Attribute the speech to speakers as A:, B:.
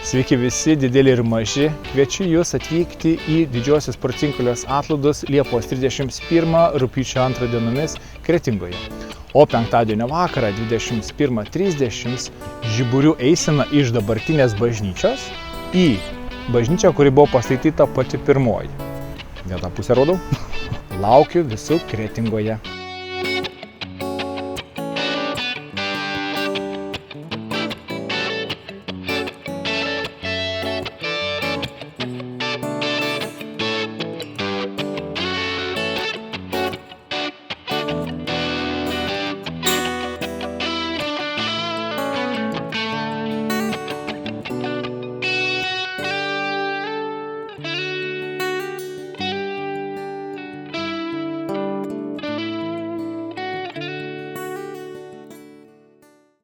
A: Sveiki visi, dideli ir maži. Kviečiu jūs atvykti į Didžiosios Porciunkulės atlaidus Liepos 31 rugpjūčio 2 dienomis Kretingoje. O penktadienio vakarą 21:30 žiburių eisena iš dabartinės bažnyčios į bažnyčią, kuri buvo pastatyta pati pirmoji. Viena pusė rodau. Laukiu visų Kretingoje.